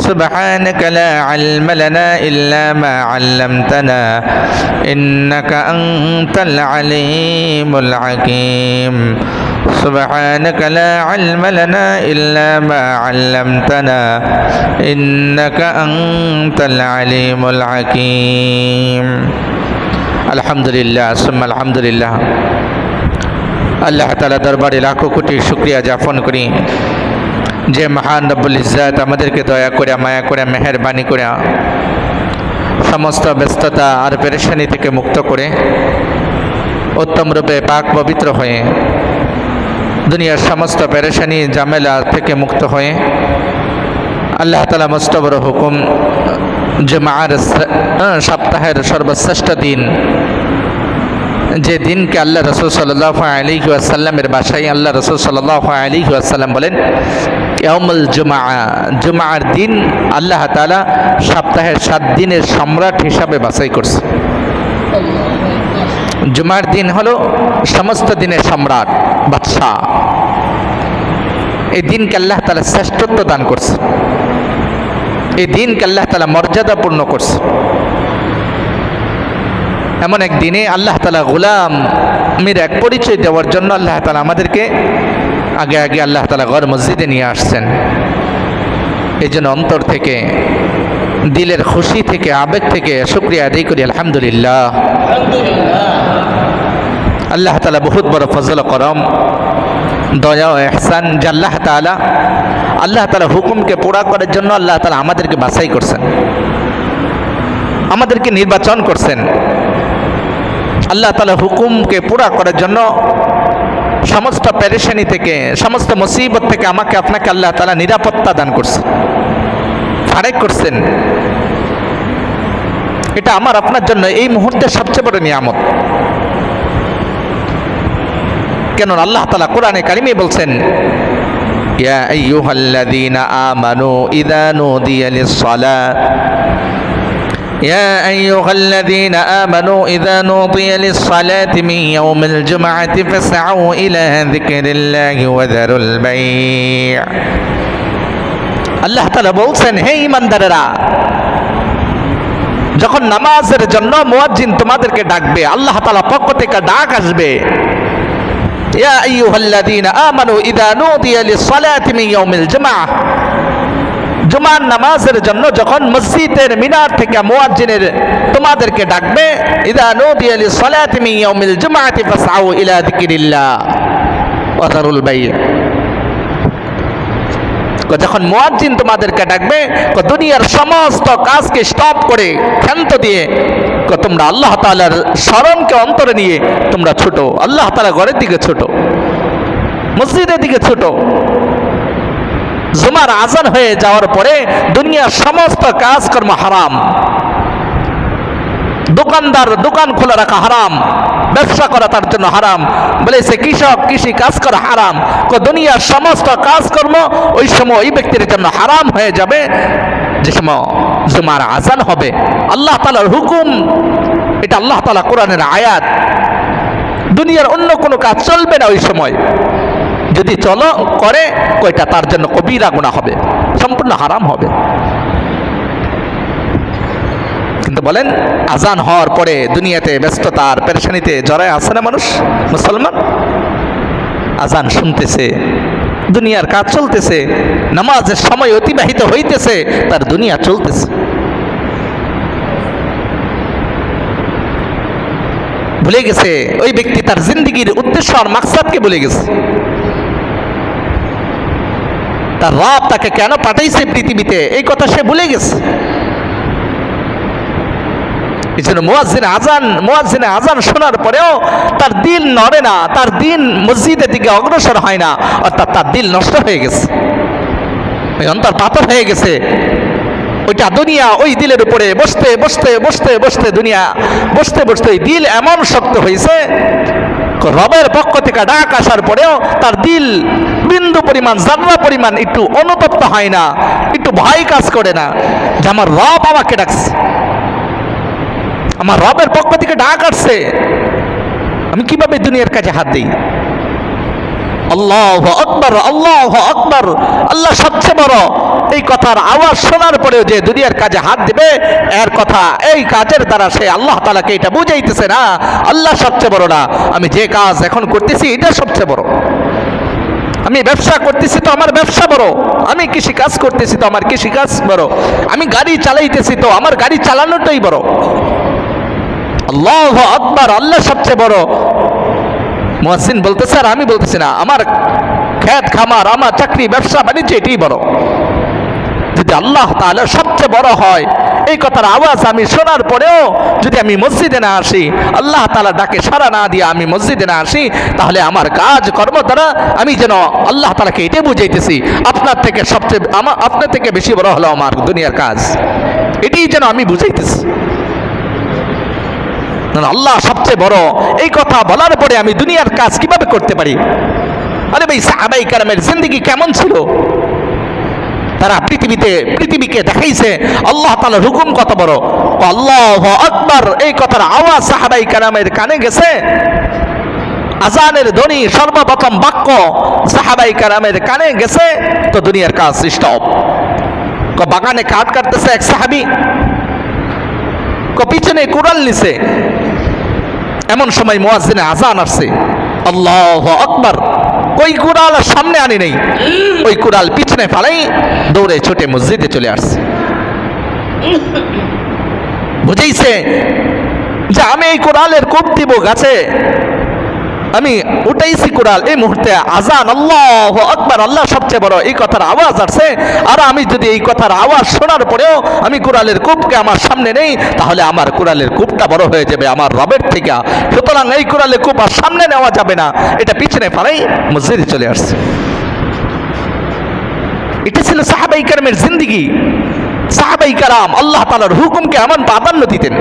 سبحانك لا علم لنا إلا ما علمتنا إنك أنت العليم الحكيم سبحانك لا علم لنا إلا ما علمتنا إنك أنت العليم الحكيم الحمد لله ثم الحمد لله আল্লাহ তাআলা দরবারে লাখো কোটি শুকরিয়া জ্ঞাপন করি যে মহান রব্বুল ইজ্জত আমাদেরকে দয়া করে মায়া করে মেহেরবানি করে সমস্ত ব্যস্ততা আর পেরেশানি থেকে মুক্ত করে উত্তম রূপে পাক পবিত্র হয়ে দুনিয়ার সমস্ত পেরেশানি ঝামেলা থেকে মুক্ত হয়ে আল্লাহ তাআলা মস্ত বড় হুকুম জুমার সপ্তাহের সর্বশ্রেষ্ঠ দিন যে দিনকে আল্লাহ রাসূল সাল্লাল্লাহু আলাইহি ওয়াসাল্লামের ভাষায় আল্লাহ রাসূল সাল্লাল্লাহু আলাইহি ওয়াসাল্লাম বলেন ইয়াউমুল জুমআ, জুমার দিন আল্লাহ তাআলা সপ্তাহের 7 দিনের সম্রাট হিসাবে বাছাই করছে। জুমার দিন হলো সমস্ত দিনের সম্রাট, বাদশাহ। এই দিনকে আল্লাহ তাআলা শ্রেষ্ঠত্ব দান করছে, এই দিনকে আল্লাহ তাআলা মর্যাদাপূর্ণ করছে। এমন এক দিনে আল্লাহ তাআলা গোলামের এক পরিচয় দেওয়ার জন্য আল্লাহ তাআলা আমাদেরকে আগে আগে আল্লাহ তাআলা ঘর মসজিদে নিয়ে আসছেন। এই জন্য অন্তর থেকে, দিলের খুশি থেকে, আবেগ থেকে শুকরিয়া আদায় করি আলহামদুলিল্লাহ। আল্লাহ তাআলা বহুত বড় ফজল ও করম, দয়া ও ইহসান যে আল্লাহ তাআলা হুকুমকে পুরা করার জন্য আল্লাহ তাআলা আমাদেরকে বাছাই করছেন, আমাদেরকে নির্বাচন করছেন। আল্লাহ তাআলা হুকুমকে পুরা করার জন্য সমস্ত পেরেশানি থেকে, সমস্ত মুসিবত থেকে আমাকে আপনাকে আল্লাহ তাআলা নিরাপত্তা দান করছেন, ফারেক করছেন। এটা আমার আপনার জন্য এই মুহূর্তে সবচেয়ে বড় নিয়ামত। কেন আল্লাহ তাআলা কোরআনে কারিমে বলছেন ইয়া আইয়ুহাল্লাযীনা আমানু ইযা নুদিয়া লিস-সালাত يا أيها الذين آمنوا إذا نودي للصلاة من يوم الجمعة فاسعوا إلى ذكر الله وذروا البيع আল্লাহ তাআলা বলছেন হে ঈমানদারেরা, যখন নামাজের জন্য মুয়াজ্জিন তোমাদেরকে ডাকবে, আল্লাহ তাআলা পক্ষ থেকে ডাক আসবে, ইয়া আইয়ুহাল্লাযীনা আমানু ইযা নুদিয়া লিস-সালাতি মিন ইয়াউমিল জুমআহ, জুমার নামাজের জন্য যখন মসজিদের মিনার থেকে মুয়াজ্জিনের তোমাদেরকে ডাকবে, ইযা নুদিয়া লিস-সালাতি মিন ইয়াউমিল জুমআতি ফাসআউ ইলা যিকরিল্লাহ ওয়া যারুল বাই'। যখন মুয়াজ্জিন তোমাদেরকে ডাকবে, দুনিয়ার সমস্ত কাজকে স্টপ করে, ক্ষান্ত দিয়ে তোমরা আল্লাহ তাআলার স্মরণকে অন্তরে নিয়ে তোমরা ছোটো, আল্লাহ তাআলা ঘরের দিকে ছোটো, মসজিদের দিকে ছোটো। জুমার আজান হয়ে যাওয়ার পরে দুনিয়ার সমস্ত কাজকর্ম হারাম, দোকানদার দোকান খোলা রাখা হারাম, ব্যবসা করা তার জন্য হারাম, বলেছে কৃষক কৃষি কাজ করা হারাম। দুনিয়ার সমস্ত কাজকর্ম ওই সময় ওই ব্যক্তির জন্য হারাম হয়ে যাবে যে সময় জুমার আজান হবে। আল্লাহ তাআলার হুকুম, এটা আল্লাহ তাআলা কোরআনের আয়াত। দুনিয়ার অন্য কোনো কাজ চলবে না ওই সময়, যদি চলো করে কয়টা তার জন্য কবিরা গুনাহ হবে, সম্পূর্ণ হারাম হবে। কিন্তু বলেন আজান হওয়ার পরে দুনিয়াতে ব্যস্ততার পেরেশানিতে জড়ায় আছে না মানুষ? মুসলমান আজান শুনতেছে, দুনিয়ার কাজ চলতেছে, নামাজের সময় অতিবাহিত হইতেছে, তার দুনিয়া চলতেছে। ভুলে গেছে ওই ব্যক্তি তার জিন্দেগির উদ্দেশ্য আর মাকসাদকে ভুলে গেছে। তার রব তাকে কেন পাঠাইছে পৃথিবীতে এই কথা সে ভুলে গেছে। এই জন্য মুয়াজ্জিনে আজান শোনার পরেও তার দিল নড়ে না, তার দিন মসজিদের দিকে অগ্রসর হয় না, অর্থাৎ তার দিল নষ্ট হয়ে গেছে, ওই অন্তর পাথর হয়ে গেছে। ওইটা দুনিয়া ওই দিলের উপরে বসতে বসতে বসতে বসতে দুনিয়া বসতে বসতে দিল এমন শক্ত হয়েছে, রবের পক্ষ থেকে ডাক আসার পরেও তার দিল বিন্দু পরিমাণ, জাররা পরিমাণ একটু অনুতপ্ত হয় না, একটু ভয় কাজ করে না যে আমার রব আমাকে ডাকছে, আমার রবের পক্ষ থেকে ডাক আসছে, আমি কিভাবে দুনিয়ার কাজে হাত দিই। আল্লাহু আকবার, আল্লাহু আকবার, আল্লাহ সবচেয়ে বড়। এই কথার আওয়াজ শোনার পরেও যে দুনিয়ার কাজে হাত দিবে, এর কথা এই কাজের দ্বারা সে আল্লাহ তাআলাকে এটা বুঝাইতেছে না আল্লাহ সবচেয়ে বড় না, আমি যে কাজ এখন করতেছি এটা সবচেয়ে বড়। আমি ব্যবসা করতেছি তো আমার ব্যবসা বড়, আমি কৃষি কাজ করতেছি তো আমার কৃষি কাজ বড়, আমি গাড়ি চালাইতেছি তো আমার গাড়ি চালানোটাই বড়। আল্লাহু আকবার, আল্লাহ সবচেয়ে বড়। মুয়াজ্জিন বলতেছে আর আমি বলতেছি না, আমার খেত খামার, আমার চাকরি ব্যবসা বাণিজ্য এটাই বড়। যদি আল্লাহ তাআলা সবচেয়ে বড় হয়, এই কথার আওয়াজ আমি শোনার পরেও যদি আমি মসজিদে না আসি, আল্লাহ তাআলা ডাকে সাড়া না দিয়ে আমি মসজিদে না আসি, তাহলে আমার কাজ কর্ম দ্বারা আমি যেন আল্লাহ তাআলাকে এটাই বুঝাইতেছি আপনার থেকে সবচেয়ে আপনার থেকে বেশি বড় হলো আমার দুনিয়ার কাজ, এটাই যেন আমি বুঝাইতেছি। আল্লাহ সবচেয়ে বড় এই কথা বলার পরে আমি দুনিয়ার কাজ কিভাবে করতে পারি? আরে ভাই, সাহাবায়ে কেরামের জিন্দেগি কেমন ছিল? তারা পৃথিবীকে দেখাইছে আল্লাহ তাআলার হুকুম কত বড়। আল্লাহু আকবার, এই কথার আওয়াজ সাহাবায়ে কেরামের কানে গেছে। আজানের ধ্বনি, সর্বপ্রথম বাক্য সাহাবায়ে কেরামের কানে গেছে, তো দুনিয়ার কাজ স্টপ। বাগানে কাঠ কাটতেছে এক সাহাবী, পিছনে কুড়াল নিছে, এমন সময় মুয়াজ্জিনে আজান আসছে, আল্লাহু আকবার। ওই কুড়াল সামনে আনি নেই, ওই কুড়াল পিছনে ফালাই দৌড়ে ছুটে মসজিদে চলে আসছে। বুঝাইছে যে আমি এই কুড়ালের কোপ দিব গাছে, আমি উঠাইছি কুড়াল, এই মুহূর্তে আজান আল্লাহু আকবার, আল্লাহ সবচেয়ে বড়, এই কথার আওয়াজ আসছে। আর আমি যদি এই কথার আওয়াজ শোনার পরেও আমি কুড়ালের কূপকে আমার সামনে নেই, তাহলে আমার কুড়ালের কূপটা বড় হয়ে যাবে আমার রবের থেকে। সুতরাং এই কুড়ালের কূপ আর সামনে নেওয়া যাবে না, এটা পিছনে ফালাই মসজিদে চলে আসছে। এটা ছিল সাহাবায়ে কেরামের জিন্দেগি। সাহাবায়ে কেরাম আল্লাহ তাআলার হুকুমকে এমন প্রাধান্য দিতেন।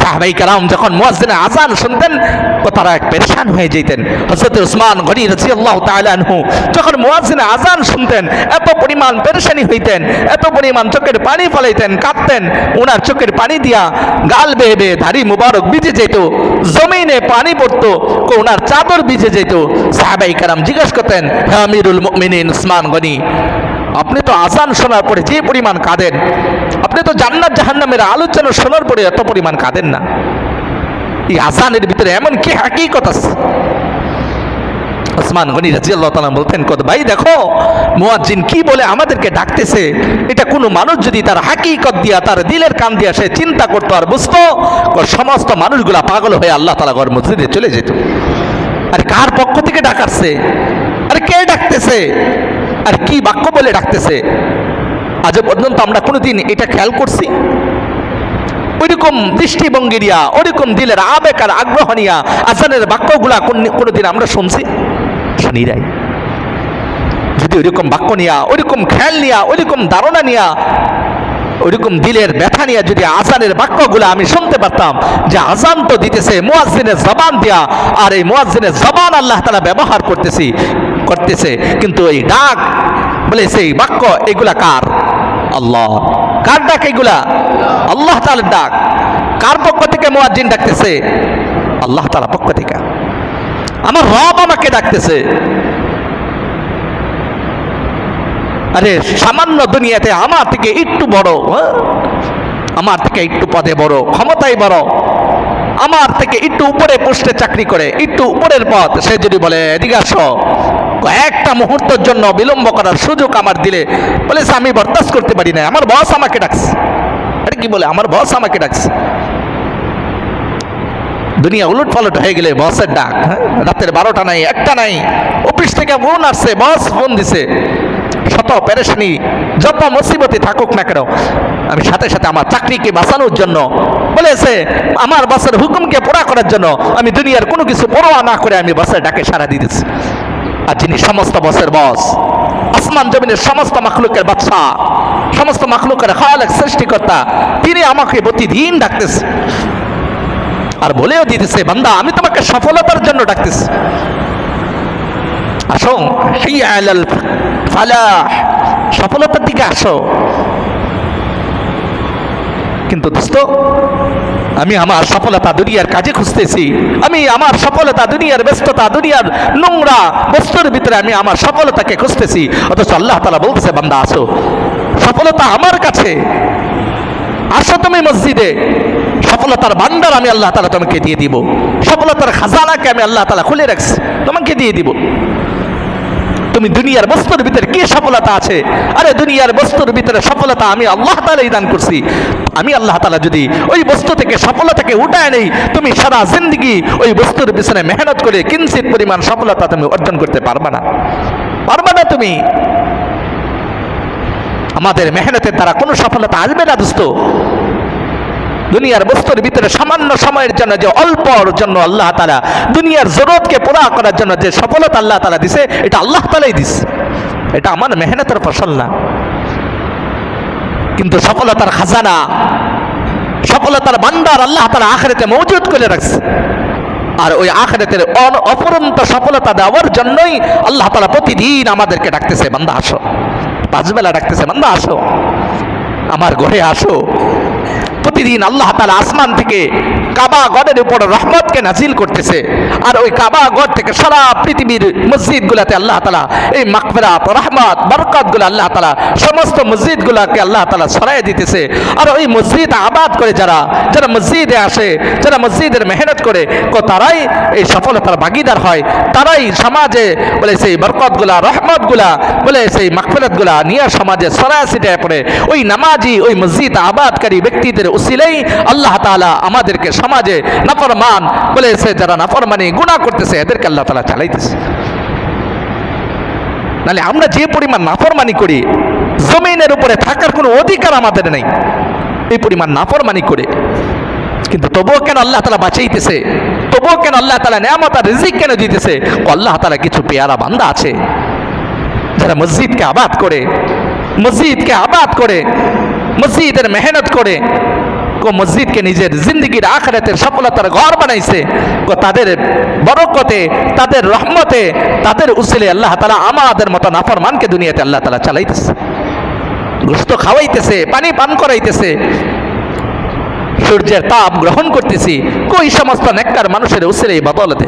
সাহাবায়ে কেরাম যখন মুয়াজ্জিনের আযান শুনতেন, তারা এক পেরেশান হয়ে যেতেন। হযরত উসমান গনি রাদিয়াল্লাহু তাআলা আনহু যখন মুয়াজ্জিনের আযান শুনতেন, এত পরিমাণ পেরেশানি হইতেন, এত পরিমাণ চোখের পানি ফলাইতেন, কাঁদতেন। ওনার চোখের পানি দিয়া গাল বেয়ে বেয়ে দাড়ি মুবারক ভিজে যেত, জমিনে পানি পড়তো, ওনার চাদর ভিজে যেত। সাহাবায়ে কেরাম জিজ্ঞেস করতেন, হে আমিরুল মুমিনিন উসমান গনি, আপনি তো আযান শোনার পরে যে পরিমাণ কাঁদেন, আপনি তো জান্নাত জাহান্নামের আলোচনা শোনার পরে এত পরিমাণ কাঁদেন না, এই আযানের ভিতরে এমন কি হাকিকত আছে? উসমান গনি রাদিয়াল্লাহু তাআলা বলতেন, ভাই দেখো মুয়াজ্জিন কি বলে আমাদেরকে ডাকতেছে, এটা কোনো মানুষ যদি তার হাকিকত দিয়া, তার দিলের কান দিয়া সে চিন্তা করতো আর বুঝতো, সমস্ত মানুষগুলা পাগল হয়ে আল্লাহ তাআলা ঘর মসজিদে চলে যেত। আর কার পক্ষ থেকে ডাকাচ্ছে? আরে কে ডাকতেছে? আর কি বাক্য বলে ডাকতেছে? আজ পর্যন্ত আমরা কোনোদিন এটা খেয়াল করছি? ওইরকম দৃষ্টিভঙ্গি নিয়া, ওইরকম দিলের আবেগ আর আগ্রহ নিয়া আজানের বাক্যগুলা কোনোদিন আমরা শুনছি? শুনি নাই। যদি ওইরকম বাক্য নিয়া, ওইরকম খেয়াল নিয়া, ওইরকম ধারণা নিয়া, ওইরকম দিলের ব্যথা নিয়ে যদি আজানের বাক্যগুলো আমি শুনতে পারতাম, যে আজান তো দিতেছে মুয়াজ্জিনের জবান দিয়া, আর এই মুয়াজ্জিনের জবান আল্লাহ তাআলা ব্যবহার করতেছে, কিন্তু এই ডাক বলেছে, এই বাক্য এগুলা কার? আল্লাহ। কার ডাক এগুলা? আল্লাহ তাআলার ডাক। কার পক্ষ থেকে মুয়াজ্জিন ডাকতেছে? আল্লাহ তাআলার পক্ষ থেকে। আমার রব আমাকে ডাকতেছে। আরে সামান্য দুনিয়াতে আমার থেকে একটু বড়, আমার থেকে একটু পদে বড়, ক্ষমতায় বড়, আমার থেকে একটু উপরে পোস্টে চাকরি করে, একটু উপরের পদ, সে যদি বলে এদিকে আসো, একটা মুহূর্তের জন্য বিলম্ব করার সুযোগ আমার দিলে, বলেছে আমি বরদাস্ত করতে পারি না, আমার বস আমাকে ডাকছে। আরে কি বলে? আমার বস আমাকে ডাকছে। দুনিয়া উলট পালট হয়ে গেলে বসের ডাক, রাতের 12টা নাই, 1টা নাই, অফিস থেকে ফোন আসছে, বস ফোন দিছে, শত পেরেশানি, যত মুসিবতে থাকুক না কেন, আমি সাথে সাথে আমার চাকরিকে বাঁচানোর জন্য বলেছে, আমার বসের হুকুমকে পুরা করার জন্য আমি দুনিয়ার কোনো কিছু পরোয়া না করে আমি বসের ডাকে সাড়া দিতেছি। আর যিনি সমস্ত বসের বস, আসমান জমিনের সমস্ত মাখলুকের বাদশা, সমস্ত মাখলুকের খালেক সৃষ্টিকর্তা, তিনি আমাকে প্রতিদিন ডাকতেছে আর বলেও দিতেছে, বান্দা আমি তোমাকে সফলতার জন্য ডাকতেছি, আসো হাইয়া আলাল ফালাহ, সফলতার দিকে আসো। কিন্তু দোস্ত, আমি আমার সফলতা দুনিয়ার কাজে খুঁজতেছি, আমি আমার সফলতা দুনিয়ার ব্যস্ততা, দুনিয়ার নোংরা বস্তুর ভিতরে আমি আমার সফলতাকে খুঁজতেছি। অথচ আল্লাহ তাআলা বলতেছে, বান্দা আসো, সফলতা আমার কাছে, আসো তুমি মসজিদে, সফলতার ভান্ডার আমি আল্লাহ তাআলা তোমাকে দিয়ে দিব, সফলতার খাজানাকে আমি আল্লাহ তাআলা খুলে রাখছি, তোমাকে দিয়ে দিব। তুমি দুনিয়ার বস্তুর ভিতরে কি সফলতা আছে? আরে দুনিয়ার বস্তুর ভিতরে সফলতা আমি আল্লাহ তাআলাই দান করছি। আমি আল্লাহ তাআলা যদি ওই বস্তু থেকে সফলতাকে উঠায় নেই, তুমি সারা জিন্দগি ওই বস্তুর পিছনে মেহনত করে কিঞ্চিত পরিমাণ সফলতা তুমি অর্জন করতে পারবা না, পারবা না তুমি। আমাদের মেহনতের দ্বারা কোনো সফলতা আসবে না দোস্ত। দুনিয়ার বস্তুর ভিতরে সামান্য সময়ের জন্য, যে অল্পর জন্য আল্লাহ তাআলা দুনিয়ার জরুরতকে পুরা করার জন্য যে সফলতা আল্লাহ তাআলা দিছে, এটা আল্লাহ তাআলাই দিছে, এটা আমার মেহনতের ফসল না। কিন্তু সফলতার খাজানা, সফলতার ভান্ডার আল্লাহ তাআলা আখিরাতে মওজুদ করে রাখছে। আর ওই আখিরাতের অপরন্ত সফলতা দেওয়ার জন্যই আল্লাহ তাআলা প্রতিদিন আমাদেরকে ডাকতেছে, বান্দা আসো, পাঁচ বেলা ডাকতেছে, বান্দা আসো, আমার ঘরে আসো। প্রতিদিন আল্লাহ তাআলা আসমান থেকে কাবা গড়ের উপর রহমতকে নাজিল করতেছে। আর ওই কাবা গড় থেকে সারা পৃথিবীর মসজিদগুলোতে আল্লাহ তাআলা এই মাগফিরাত, রহমত, বরকতগুলো আল্লাহ তাআলা সমস্ত মসজিদগুলোকে আল্লাহ তাআলা ছড়াই দিতেছে। আর ওই মসজিদ আবাদ করে যারা যারা মসজিদে আসে, যারা মসজিদের মেহনত করে, তারাই এই সফলতার ভাগীদার হয়, তারাই সমাজে বলে সেই বরকতগুলা, রহমতগুলা, বলে সেই মাগফিরাতগুলা নিয়ে সমাজে ছড়ায় ছিটায় পড়ে। ওই নামাজি, ওই মসজিদ আবাদকারী ব্যক্তিদের উসিলেই আল্লাহ তাআলা আমাদেরকে সমাজে নাফরমান বলেছে, যারা নাফরমানি গুনাহ করতেছে এদেরকে আল্লাহ তাআলা চালাইতেছে। নাহলে আমরা যে পরিমাণ নাফরমানি করি, জমিনের উপরে থাকার কোনো অধিকার আমাদের নেই, এই পরিমাণ নাফরমানি করে। কিন্তু তবুও কেন আল্লাহ তাআলা বাঁচাইতেছে? তবুও কেন আল্লাহ তাআলা নিয়ামত আর রিজিক কেন দিতেছে? আল্লাহ তাআলা কিছু পেয়ারা বান্দা আছে যারা মসজিদকে আবাদ করে, মসজিদকে আবাদ করে, মসজিদের মেহনত করে, মসজিদকে নিজের জিন্দগির আখিরাতের সফলতার ঘর বানাইছে। তাদের বরকতে, তাদের রহমতে, তাদের উসিলে আল্লাহ তাআলা আমাদের মতো নাফরমানকে দুনিয়াতে আল্লাহ তাআলা চালাইতেছে, গোশত খাওয়াইতেছে, পানি পান করাইতেছে, সূর্যের তাপ গ্রহণ করতেছি। কই সমস্ত নেককার মানুষের উসিলে বদলতে